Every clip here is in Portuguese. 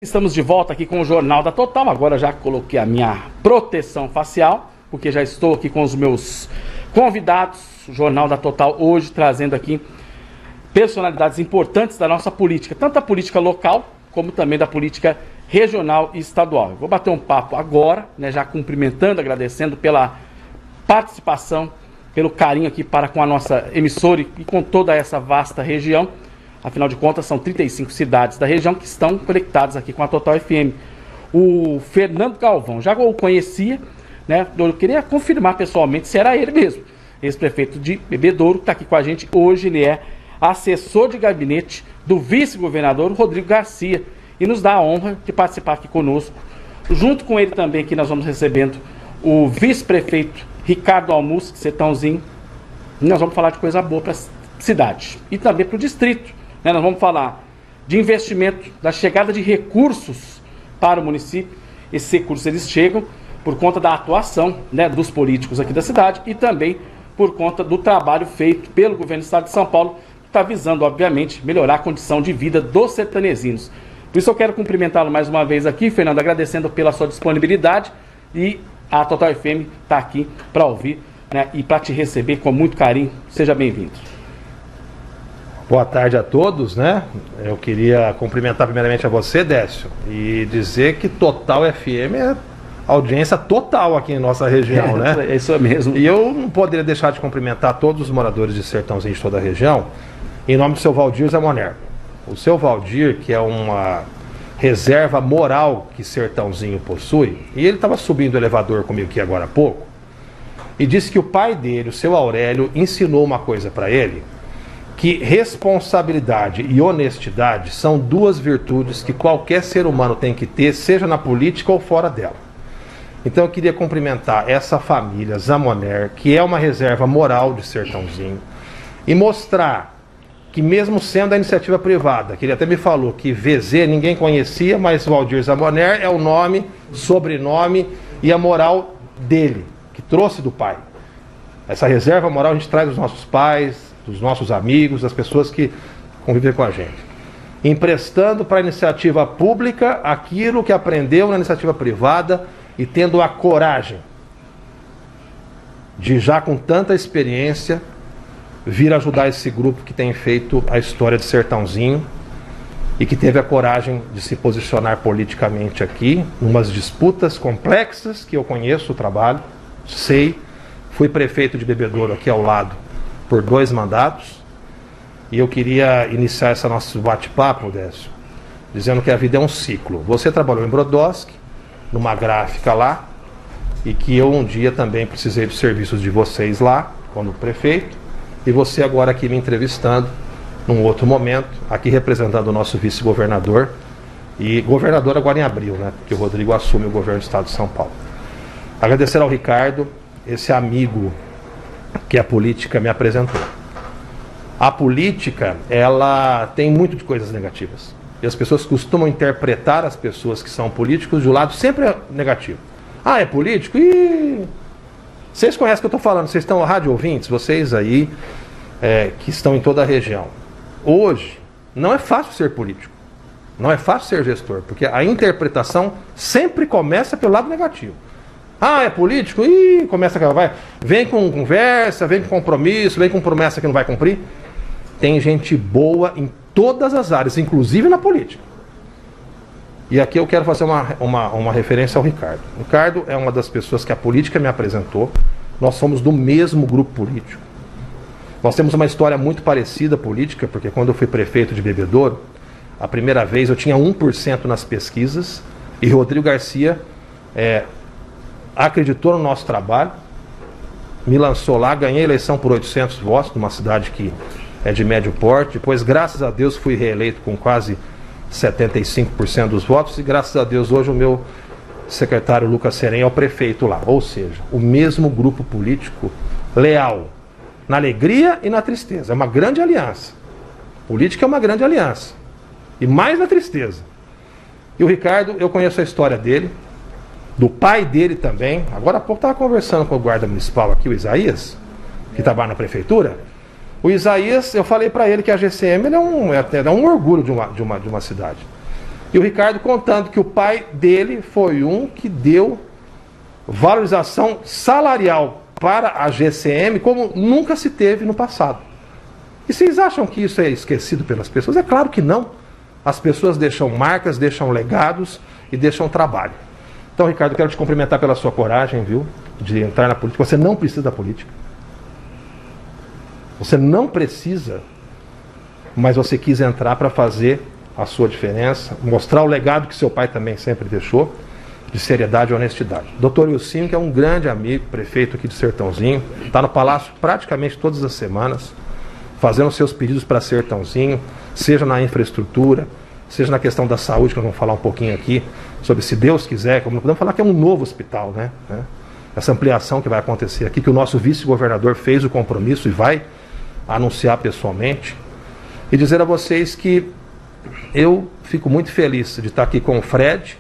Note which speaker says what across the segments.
Speaker 1: Estamos de volta aqui com o Jornal da Total. Agora já coloquei a minha proteção facial, porque já estou aqui com os meus convidados. O Jornal da Total hoje trazendo aqui personalidades importantes da nossa política, tanto da política local, como também da política regional e estadual. Eu vou bater um papo agora, já cumprimentando, agradecendo pela participação, pelo carinho aqui para com a nossa emissora e com toda essa vasta região. Afinal de contas, são 35 cidades da região que estão conectadas aqui com a Total FM. O Fernando Galvão, já o conhecia, eu queria confirmar pessoalmente se era ele mesmo, ex-prefeito de Bebedouro, que está aqui com a gente. Hoje ele é assessor de gabinete do vice-governador Rodrigo Garcia e nos dá a honra de participar aqui conosco. Junto com ele também aqui nós vamos recebendo o vice-prefeito Ricardo Almus, Sertãozinho, e nós vamos falar de coisa boa para a cidade e também para o distrito. Nós vamos falar de investimento, da chegada de recursos para o município. Esses recursos eles chegam por conta da atuação dos políticos aqui da cidade e também por conta do trabalho feito pelo governo do estado de São Paulo, que está visando, obviamente, melhorar a condição de vida dos sertanezinos. Por isso eu quero cumprimentá-lo mais uma vez aqui, Fernando, agradecendo pela sua disponibilidade, e a Total FM está aqui para ouvir e para te receber com muito carinho. Seja bem-vindo.
Speaker 2: Boa tarde a todos, Eu queria cumprimentar primeiramente a você, Décio, e dizer que Total FM é audiência total aqui em nossa região,
Speaker 1: É isso mesmo.
Speaker 2: E eu não poderia deixar de cumprimentar todos os moradores de Sertãozinho de toda a região, em nome do seu Valdir Zamoner. O seu Valdir, que é uma reserva moral que Sertãozinho possui, e ele estava subindo o elevador comigo aqui agora há pouco, e disse que o pai dele, o seu Aurélio, ensinou uma coisa para ele, que responsabilidade e honestidade são duas virtudes que qualquer ser humano tem que ter, seja na política ou fora dela. Então eu queria cumprimentar essa família Zamoner, que é uma reserva moral de Sertãozinho, e mostrar que mesmo sendo a iniciativa privada, que ele até me falou que VZ ninguém conhecia, mas Valdir Zamoner é o nome, sobrenome e a moral dele, que trouxe do pai. Essa reserva moral a gente traz dos nossos pais, dos nossos amigos, das pessoas que convivem com a gente, emprestando para a iniciativa pública aquilo que aprendeu na iniciativa privada e tendo a coragem de, já com tanta experiência, vir ajudar esse grupo que tem feito a história de Sertãozinho e que teve a coragem de se posicionar politicamente aqui, umas disputas complexas que eu conheço o trabalho, sei, fui prefeito de Bebedouro aqui ao lado por 2 mandatos, e eu queria iniciar esse nosso bate-papo, Décio, dizendo que a vida é um ciclo. Você trabalhou em Brodowski, numa gráfica lá, e que eu um dia também precisei dos serviços de vocês lá, quando prefeito, e você agora aqui me entrevistando, num outro momento, aqui representando o nosso vice-governador, e governador agora em abril, porque o Rodrigo assume o governo do estado de São Paulo. Agradecer ao Ricardo, esse amigo que a política me apresentou. A política, ela tem muito de coisas negativas. E as pessoas costumam interpretar as pessoas que são políticos de um lado sempre é negativo. Ah, é político? Ih! Vocês conhecem o que eu estou falando, vocês estão rádio ouvintes, vocês aí que estão em toda a região. Hoje, não é fácil ser político. Não é fácil ser gestor, porque a interpretação sempre começa pelo lado negativo. Ah, é político? Ih, começa aquela vai. Vem com conversa, vem com compromisso, vem com promessa que não vai cumprir. Tem gente boa em todas as áreas, inclusive na política. E aqui eu quero fazer uma referência ao Ricardo. O Ricardo é uma das pessoas que a política me apresentou. Nós somos do mesmo grupo político. Nós temos uma história muito parecida política, porque quando eu fui prefeito de Bebedouro, a primeira vez eu tinha 1% nas pesquisas, e Rodrigo Garcia acreditou no nosso trabalho, me lançou lá, ganhei a eleição por 800 votos, numa cidade que é de médio porte. Depois, graças a Deus, fui reeleito com quase 75% dos votos, e graças a Deus hoje o meu secretário Lucas Serem é o prefeito lá. Ou seja, o mesmo grupo político leal, na alegria e na tristeza. É uma grande aliança. Política é uma grande aliança. E mais na tristeza. E o Ricardo, eu conheço a história dele, do pai dele também. Agora há pouco estava conversando com o guarda municipal aqui, o Isaías, que trabalha na prefeitura. O Isaías, eu falei para ele que a GCM ele é um orgulho de uma cidade. E o Ricardo contando que o pai dele foi um que deu valorização salarial para a GCM como nunca se teve no passado. E vocês acham que isso é esquecido pelas pessoas? É claro que não. As pessoas deixam marcas, deixam legados e deixam trabalho. Então, Ricardo, eu quero te cumprimentar pela sua coragem, viu, de entrar na política. Você não precisa da política. Você não precisa, mas você quis entrar para fazer a sua diferença, mostrar o legado que seu pai também sempre deixou, de seriedade e honestidade. Doutor Ilcinho, que é um grande amigo, prefeito aqui de Sertãozinho, está no Palácio praticamente todas as semanas, fazendo seus pedidos para Sertãozinho, seja na infraestrutura, seja na questão da saúde, que nós vamos falar um pouquinho aqui, sobre, se Deus quiser, como podemos falar que é um novo hospital, né? Essa ampliação que vai acontecer aqui, que o nosso vice-governador fez o compromisso e vai anunciar pessoalmente, e dizer a vocês que eu fico muito feliz de estar aqui com o Fred,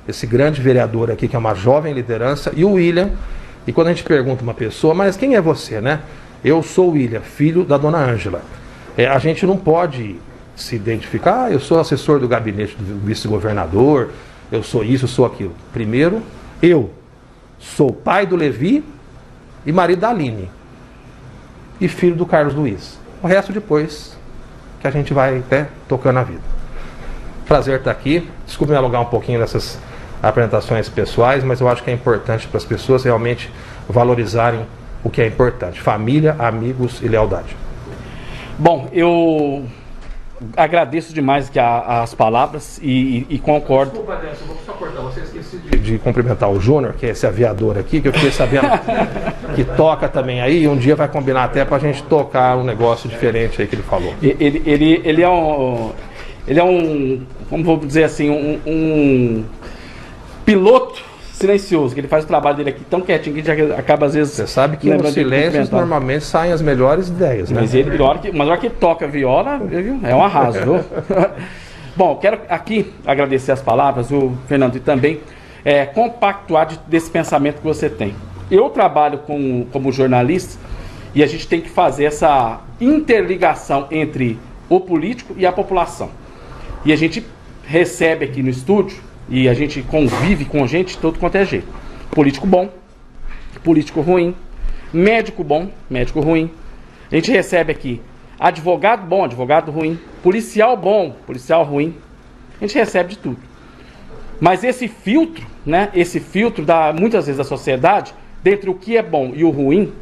Speaker 2: esse grande vereador aqui, que é uma jovem liderança, e o William. E quando a gente pergunta uma pessoa, mas quem é você, né? Eu sou o William, filho da dona Ângela. A gente não pode se identificar, eu sou assessor do gabinete do vice-governador, eu sou isso, eu sou aquilo. Primeiro, eu sou pai do Levi e marido da Aline. E filho do Carlos Luiz. O resto depois que a gente vai tocando a vida. Prazer estar aqui. Desculpe me alongar um pouquinho nessas apresentações pessoais, mas eu acho que é importante para as pessoas realmente valorizarem o que é importante: família, amigos e lealdade.
Speaker 1: Bom, eu agradeço demais que as palavras e concordo.
Speaker 2: Desculpa, Décio, vou só cortar. Você esqueci de cumprimentar o Júnior, que é esse aviador aqui, que eu fiquei sabendo que toca também aí, e um dia vai combinar até para a gente tocar um negócio diferente aí que ele falou.
Speaker 1: Ele é um, como vou dizer assim, um piloto silencioso, que ele faz o trabalho dele aqui tão quietinho que a gente acaba às vezes...
Speaker 2: Você sabe que nos silêncios normalmente saem as melhores ideias, né?
Speaker 1: Mas na hora que toca a viola, é um arraso, viu? Bom, quero aqui agradecer as palavras, o Fernando, e também compactuar desse pensamento que você tem. Eu trabalho como jornalista e a gente tem que fazer essa interligação entre o político e a população. E a gente recebe aqui no estúdio e a gente convive com gente de todo quanto é jeito. Político bom, político ruim, médico bom, médico ruim. A gente recebe aqui advogado bom, advogado ruim, policial bom, policial ruim. A gente recebe de tudo. Mas esse filtro, né, muitas vezes da sociedade, dentre o que é bom e o ruim,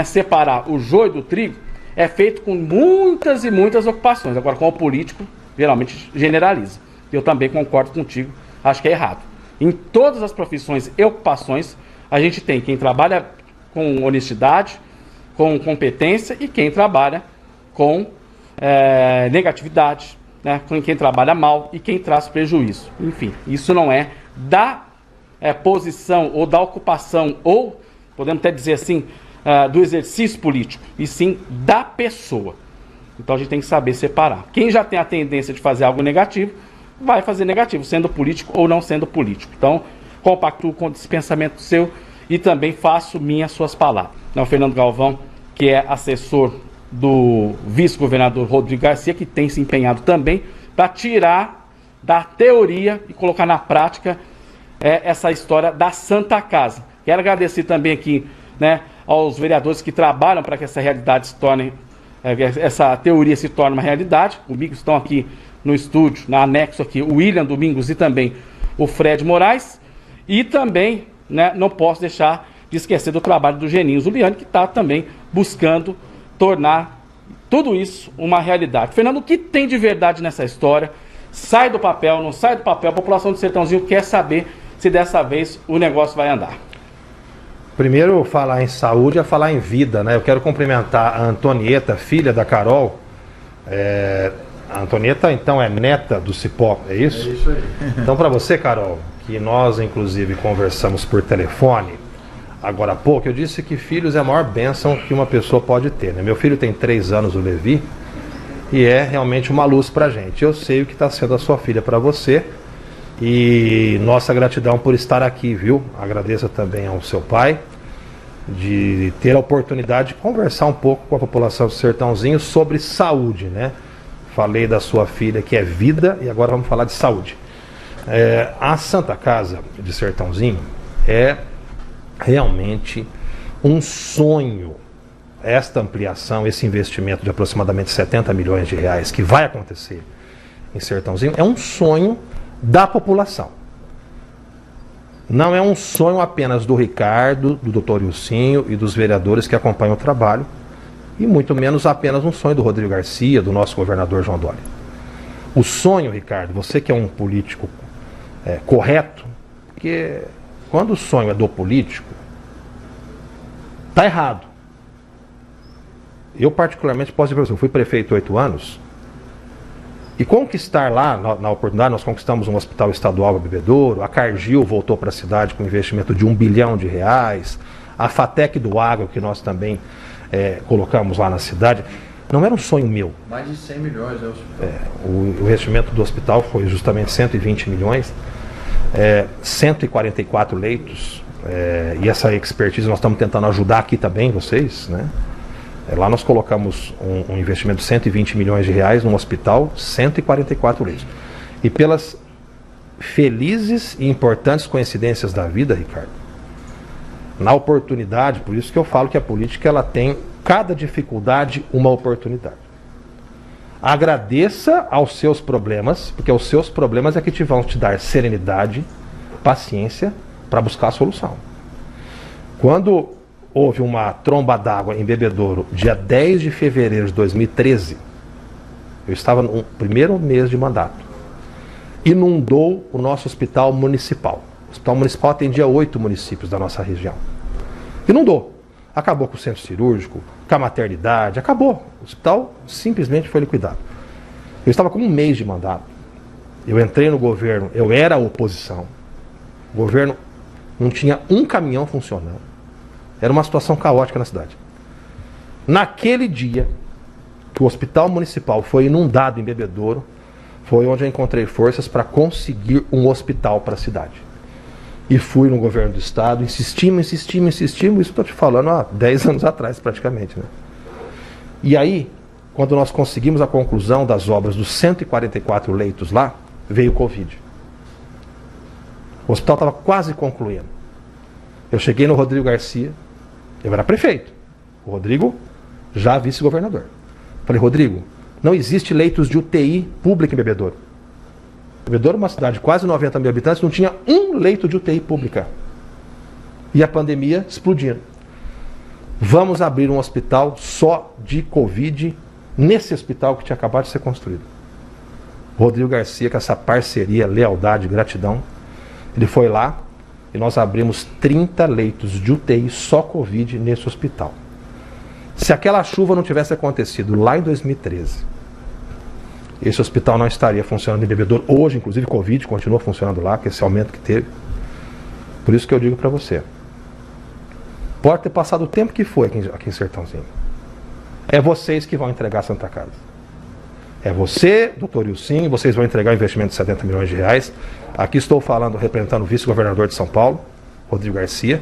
Speaker 1: separar o joio do trigo, é feito com muitas e muitas ocupações. Agora, com o político, geralmente generaliza. Eu também concordo contigo. Acho que é errado. Em todas as profissões e ocupações, a gente tem quem trabalha com honestidade, com competência, e quem trabalha com negatividade, né? Com quem trabalha mal e quem traz prejuízo. Enfim, isso não é da posição ou da ocupação, ou podemos até dizer assim, do exercício político, e sim da pessoa. Então a gente tem que saber separar. Quem já tem a tendência de fazer algo negativo, vai fazer negativo, sendo político ou não sendo político. Então, compactuo com esse pensamento seu e também faço minhas suas palavras. O Fernando Galvão, que é assessor do vice-governador Rodrigo Garcia, que tem se empenhado também para tirar da teoria e colocar na prática essa história da Santa Casa. Quero agradecer também aqui, né, aos vereadores que trabalham para que essa realidade se torne, essa teoria se torne uma realidade. Comigo estão aqui no estúdio, na anexo aqui, o William Domingos e também o Fred Moraes. E também, né, não posso deixar de esquecer do trabalho do Geninho Zuliani, que está também buscando tornar tudo isso uma realidade. Fernando, o que tem de verdade nessa história? Sai do papel, não sai do papel? A população do Sertãozinho quer saber se dessa vez o negócio vai andar.
Speaker 2: Primeiro, falar em saúde é falar em vida, né? Eu quero cumprimentar a Antonieta, filha da Carol. A Antonieta, então, é neta do Cipó, é isso? É isso aí. Então, para você, Carol, que nós, inclusive, conversamos por telefone, agora há pouco, eu disse que filhos é a maior bênção que uma pessoa pode ter, né? Meu filho tem 3 anos, o Levi, e é realmente uma luz pra gente. Eu sei o que está sendo a sua filha para você, e nossa gratidão por estar aqui, viu? Agradeço também ao seu pai, de ter a oportunidade de conversar um pouco com a população do Sertãozinho sobre saúde, né? Falei da sua filha, que é vida, e agora vamos falar de saúde. A Santa Casa de Sertãozinho é realmente um sonho. Esta ampliação, esse investimento de aproximadamente 70 milhões de reais que vai acontecer em Sertãozinho, é um sonho da população. Não é um sonho apenas do Ricardo, do Dr. Ilcinho e dos vereadores que acompanham o trabalho, e muito menos apenas um sonho do Rodrigo Garcia, do nosso governador João Dória. O sonho, Ricardo, você que é um político correto, porque quando o sonho é do político, está errado. Eu particularmente posso dizer para você, eu fui prefeito 8 anos, e conquistar lá, na oportunidade, nós conquistamos um hospital estadual em Bebedouro, a Cargill voltou para a cidade com investimento de R$1 bilhão, a FATEC do Agro, que nós também colocamos lá na cidade, não era um sonho meu.
Speaker 3: Mais de 100 milhões é o hospital.
Speaker 2: O investimento do hospital foi justamente 120 milhões, 144 leitos, e essa expertise nós estamos tentando ajudar aqui também vocês, né? Lá nós colocamos um investimento de 120 milhões de reais num hospital, 144 leitos. E pelas felizes e importantes coincidências da vida, Ricardo, na oportunidade, por isso que eu falo que a política ela tem cada dificuldade uma oportunidade. Agradeça aos seus problemas, porque os seus problemas é que vão te dar serenidade, paciência para buscar a solução. Quando houve uma tromba d'água em Bebedouro, dia 10 de fevereiro de 2013, eu estava no primeiro mês de mandato, inundou o nosso hospital municipal. O hospital municipal atendia 8 municípios da nossa região. Inundou. Acabou com o centro cirúrgico, com a maternidade, acabou. O hospital simplesmente foi liquidado. Eu estava com um mês de mandato. Eu entrei no governo, eu era a oposição. O governo não tinha um caminhão funcionando. Era uma situação caótica na cidade. Naquele dia que o hospital municipal foi inundado em Bebedouro, foi onde eu encontrei forças para conseguir um hospital para a cidade. E fui no governo do estado, insistimos, isso estou te falando há 10 anos atrás praticamente, né? E aí, quando nós conseguimos a conclusão das obras dos 144 leitos lá, veio o Covid. O hospital estava quase concluindo. Eu cheguei no Rodrigo Garcia, eu era prefeito, o Rodrigo já vice-governador. Falei, Rodrigo, não existe leitos de UTI pública em Bebedouro. Bebedouro é uma cidade de quase 90 mil habitantes, não tinha um leito de UTI pública. E a pandemia explodindo. Vamos abrir um hospital só de Covid nesse hospital que tinha acabado de ser construído. Rodrigo Garcia, com essa parceria, lealdade, gratidão, ele foi lá e nós abrimos 30 leitos de UTI só Covid nesse hospital. Se aquela chuva não tivesse acontecido lá em 2013, esse hospital não estaria funcionando em Bebedouro. Hoje, inclusive, Covid continua funcionando lá, com esse aumento que teve. Por isso que eu digo para você, pode ter passado o tempo que foi aqui em Sertãozinho. É vocês que vão entregar a Santa Casa. É você, doutor Ilcinho, vocês vão entregar o investimento de 70 milhões de reais. Aqui estou falando, representando o vice-governador de São Paulo, Rodrigo Garcia.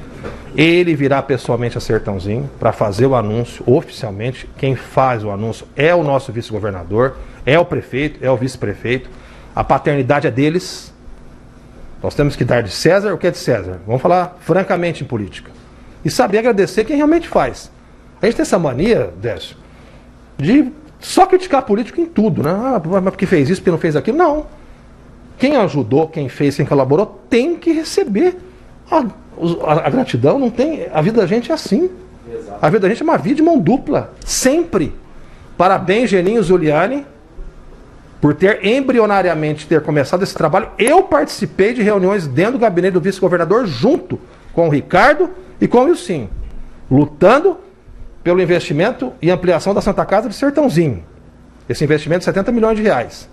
Speaker 2: Ele virá pessoalmente a Sertãozinho para fazer o anúncio oficialmente. Quem faz o anúncio é o nosso vice-governador, é o prefeito, é o vice-prefeito. A paternidade é deles. Nós temos que dar de César o que é de César. Vamos falar francamente em política. E saber agradecer quem realmente faz. A gente tem essa mania, Décio, de só criticar político em tudo, né? Ah, mas porque fez isso, porque não fez aquilo. Não. Quem ajudou, quem fez, quem colaborou, tem que receber a gratidão. Não tem. A vida da gente é assim. Exato. A vida da gente é uma vida de mão dupla. Sempre. Parabéns, Geninho Zuliani, por ter embrionariamente começado esse trabalho. Eu participei de reuniões dentro do gabinete do vice-governador junto com o Ricardo e com o Ilcinho, lutando pelo investimento e ampliação da Santa Casa de Sertãozinho. Esse investimento de 70 milhões de reais.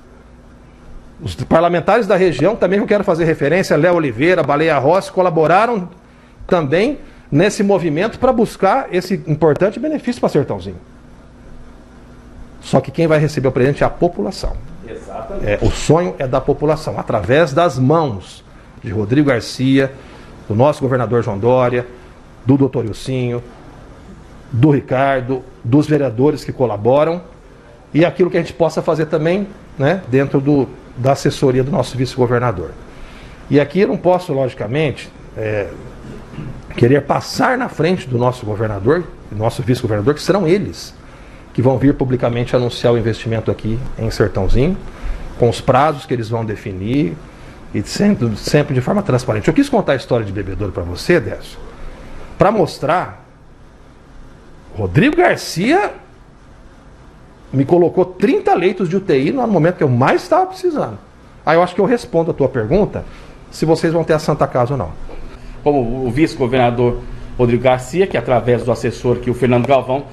Speaker 2: Os parlamentares da região, também eu quero fazer referência, Léo Oliveira, Baleia Rossi, colaboraram também nesse movimento para buscar esse importante benefício para Sertãozinho. Só que quem vai receber o presente é a população. Exatamente. O sonho é da população, através das mãos de Rodrigo Garcia, do nosso governador João Dória, do doutor Ilcinho, do Ricardo, dos vereadores que colaboram, e aquilo que a gente possa fazer também, né, dentro da assessoria do nosso vice-governador. E aqui eu não posso, logicamente, querer passar na frente do nosso governador, do nosso vice-governador, que serão eles que vão vir publicamente anunciar o investimento aqui em Sertãozinho, com os prazos que eles vão definir, e sempre de forma transparente. Eu quis contar a história de Bebedouro para você, Décio, para mostrar. Rodrigo Garcia me colocou 30 leitos de UTI no momento que eu mais estava precisando. Aí eu acho que eu respondo a tua pergunta, se vocês vão ter a Santa Casa ou não.
Speaker 1: Como o vice-governador Rodrigo Garcia, que através do assessor aqui, o Fernando Galvão,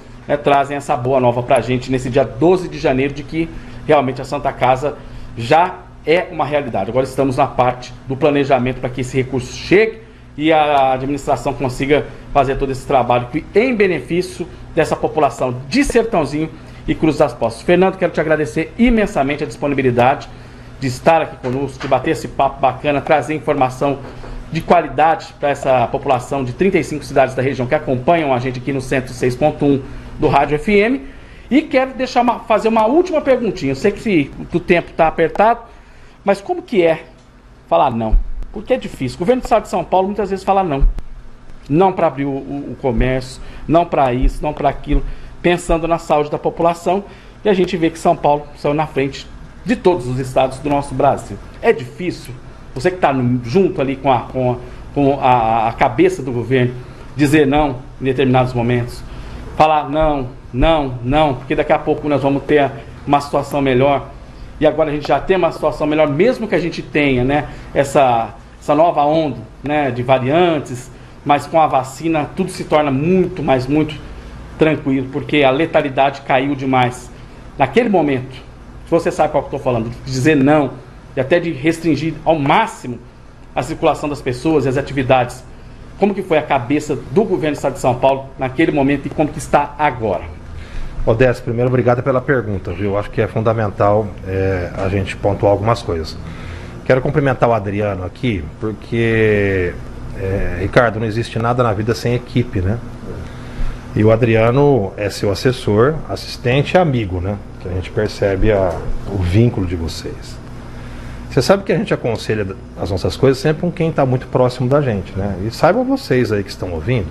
Speaker 1: trazem essa boa nova para a gente nesse dia 12 de janeiro, de que realmente a Santa Casa já é uma realidade. Agora estamos na parte do planejamento para que esse recurso chegue e a administração consiga fazer todo esse trabalho em benefício dessa população de Sertãozinho e Cruz das Postas. Fernando, quero te agradecer imensamente a disponibilidade de estar aqui conosco, de bater esse papo bacana, trazer informação de qualidade para essa população de 35 cidades da região que acompanham a gente aqui no 106.1 do Rádio FM. E quero fazer uma última perguntinha. Eu sei que o tempo está apertado, mas como que é falar não? Porque é difícil. O governo do estado de São Paulo muitas vezes fala não. Não para abrir o comércio, não para isso, não para aquilo, pensando na saúde da população. E a gente vê que São Paulo saiu na frente de todos os estados do nosso Brasil. É difícil. Você que está junto ali com a cabeça do governo, dizer não em determinados momentos. Falar não, porque daqui a pouco nós vamos ter uma situação melhor. E agora a gente já tem uma situação melhor, mesmo que a gente tenha, né, essa nova onda, né, de variantes, mas com a vacina tudo se torna muito tranquilo, porque a letalidade caiu demais. Naquele momento, você sabe qual que eu estou falando, de dizer não e até de restringir ao máximo a circulação das pessoas e as atividades. Como que foi a cabeça do governo do estado de São Paulo naquele momento e como que está agora?
Speaker 2: Odécio, primeiro, obrigado pela pergunta, viu? Acho que é fundamental a gente pontuar algumas coisas. Quero cumprimentar o Adriano aqui, porque, Ricardo, não existe nada na vida sem equipe, né? E o Adriano é seu assessor, assistente e amigo, né? Que a gente percebe o vínculo de vocês. Você sabe que a gente aconselha as nossas coisas sempre com quem está muito próximo da gente, né? E saibam vocês aí que estão ouvindo,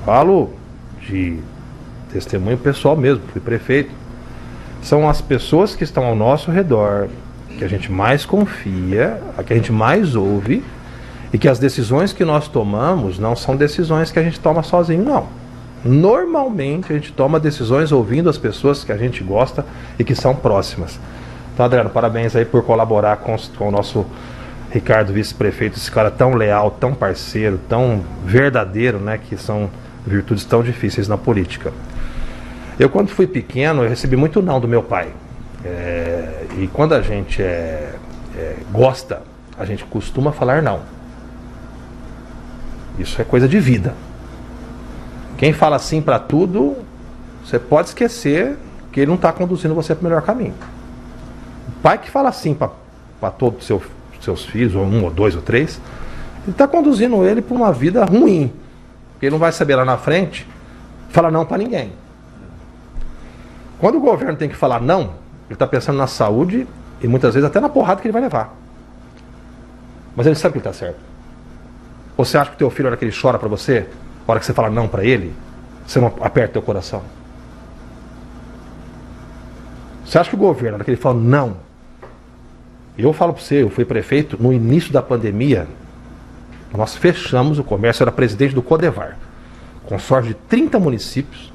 Speaker 2: falo de testemunho pessoal mesmo, fui prefeito, são as pessoas que estão ao nosso redor, que a gente mais confia, a que a gente mais ouve, e que as decisões que nós tomamos não são decisões que a gente toma sozinho, não. Normalmente a gente toma decisões ouvindo as pessoas que a gente gosta e que são próximas. Então, Adriano, parabéns aí por colaborar com o nosso Ricardo, vice-prefeito, esse cara tão leal, tão parceiro, tão verdadeiro, né, que são virtudes tão difíceis na política. Eu, quando fui pequeno, eu recebi muito não do meu pai. E quando a gente gosta, a gente costuma falar não. Isso é coisa de vida. Quem fala sim para tudo, você pode esquecer que ele não está conduzindo você para o melhor caminho. O pai que fala sim para todos os seus filhos, ou um, ou dois, ou três, ele está conduzindo ele para uma vida ruim. Porque ele não vai saber lá na frente falar não para ninguém. Quando o governo tem que falar não, ele está pensando na saúde e muitas vezes até na porrada que ele vai levar. Mas ele sabe que ele está certo. Ou você acha que o teu filho, na hora que ele chora para você, na hora que você fala não para ele, você não aperta teu coração? Você acha que o governo, na hora que ele fala não, eu falo para você, eu fui prefeito, no início da pandemia, nós fechamos o comércio, eu era presidente do Codevar, consórcio de 30 municípios,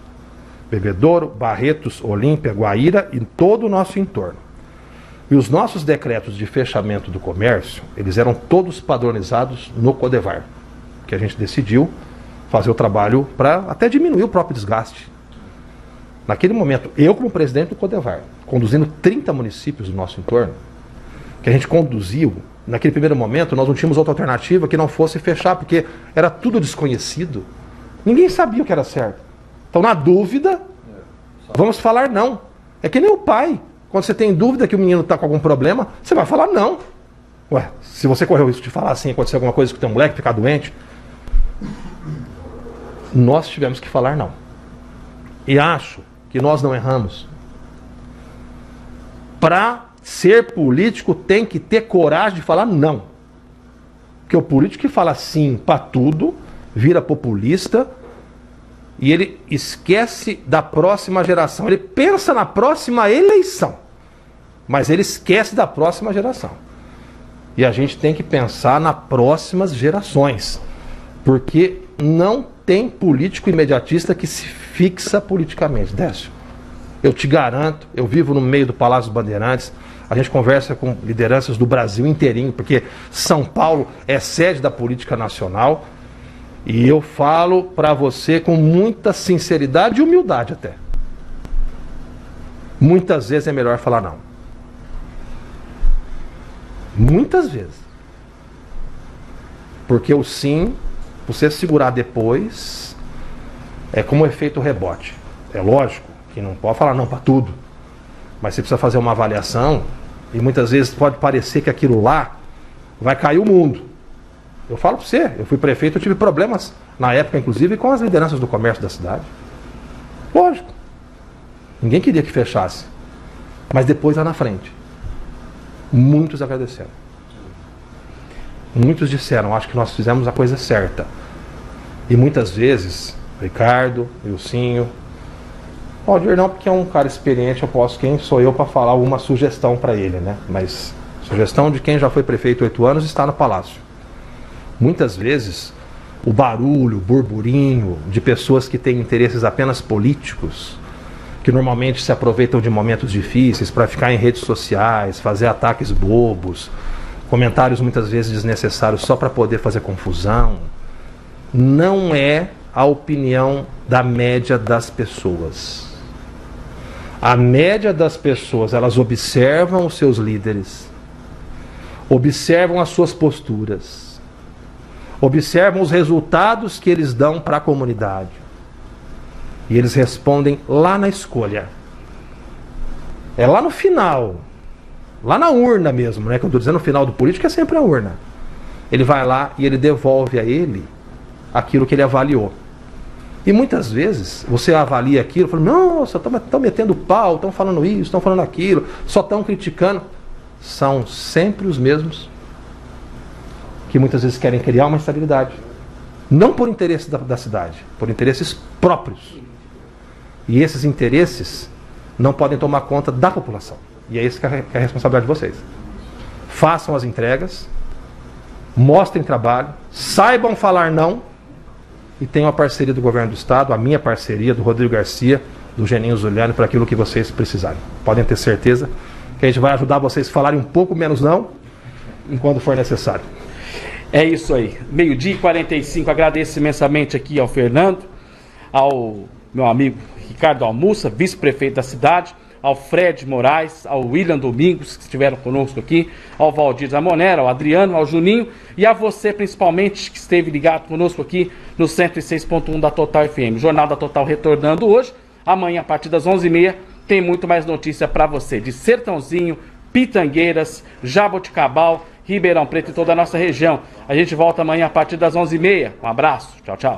Speaker 2: Bebedouro, Barretos, Olímpia, Guaíra e todo o nosso entorno. E os nossos decretos de fechamento do comércio, eles eram todos padronizados no Codevar, que a gente decidiu fazer o trabalho para até diminuir o próprio desgaste. Naquele momento, eu como presidente do Codevar, conduzindo 30 municípios do nosso entorno, que a gente conduziu, naquele primeiro momento, nós não tínhamos outra alternativa que não fosse fechar, porque era tudo desconhecido. Ninguém sabia o que era certo. Então, na dúvida, vamos falar não. É que nem o pai. Quando você tem dúvida que o menino está com algum problema, você vai falar não. Ué, se você correu o risco de falar assim, acontecer alguma coisa com o teu moleque, ficar doente, nós tivemos que falar não. E acho que nós não erramos. Para ser político tem que ter coragem de falar não. Porque o político que fala sim para tudo, vira populista e ele esquece da próxima geração. Ele pensa na próxima eleição, mas ele esquece da próxima geração. E a gente tem que pensar nas próximas gerações, porque não tem político imediatista que se fixa politicamente. Décio, eu te garanto, eu vivo no meio do Palácio dos Bandeirantes, a gente conversa com lideranças do Brasil inteirinho, porque São Paulo é sede da política nacional, e eu falo para você com muita sinceridade e humildade até. Muitas vezes é melhor falar não. Muitas vezes. Porque o sim, você segurar depois, é como um efeito rebote. É lógico que não pode falar não para tudo, mas você precisa fazer uma avaliação, e muitas vezes pode parecer que aquilo lá vai cair o mundo. Eu falo para você, eu fui prefeito, eu tive problemas na época, inclusive, com as lideranças do comércio da cidade. Lógico. Ninguém queria que fechasse. Mas depois lá na frente, muitos agradeceram. Muitos disseram, acho que nós fizemos a coisa certa. E muitas vezes, Ricardo, Wilsinho, Valdir não, porque é um cara experiente, eu posso, quem sou eu para falar alguma sugestão para ele, né? Mas sugestão de quem já foi prefeito 8 anos está no Palácio. Muitas vezes, o barulho, o burburinho de pessoas que têm interesses apenas políticos, que normalmente se aproveitam de momentos difíceis para ficar em redes sociais, fazer ataques bobos, comentários muitas vezes desnecessários só para poder fazer confusão, não é a opinião da média das pessoas. A média das pessoas, elas observam os seus líderes, observam as suas posturas, observam os resultados que eles dão para a comunidade. E eles respondem lá na escolha. É lá no final. Lá na urna mesmo, né? Que eu estou dizendo, no final do político é sempre a urna. Ele vai lá e ele devolve a ele aquilo que ele avaliou. E muitas vezes você avalia aquilo e fala, nossa, estão metendo pau, estão falando isso, estão falando aquilo, só estão criticando. São sempre os mesmos que muitas vezes querem criar uma instabilidade. Não por interesse da cidade, por interesses próprios. E esses interesses não podem tomar conta da população. E é isso que é a responsabilidade de vocês. Façam as entregas, mostrem trabalho, saibam falar não, e tenham a parceria do governo do estado, a minha parceria, do Rodrigo Garcia, do Geninho Zuliani, para aquilo que vocês precisarem. Podem ter certeza que a gente vai ajudar vocês a falarem um pouco menos não, enquanto for necessário.
Speaker 1: É isso aí. 12h45, agradeço imensamente aqui ao Fernando, ao meu amigo Ricardo Almussa, vice-prefeito da cidade, ao Fred Moraes, ao William Domingos, que estiveram conosco aqui, ao Valdir Zamonera, ao Adriano, ao Juninho, e a você principalmente, que esteve ligado conosco aqui no 106.1 da Total FM. Jornal da Total retornando hoje. Amanhã, a partir das 11h30, tem muito mais notícia para você, de Sertãozinho, Pitangueiras, Jaboticabal, Ribeirão Preto e toda a nossa região. A gente volta amanhã a partir das 11h30. Um abraço, tchau, tchau.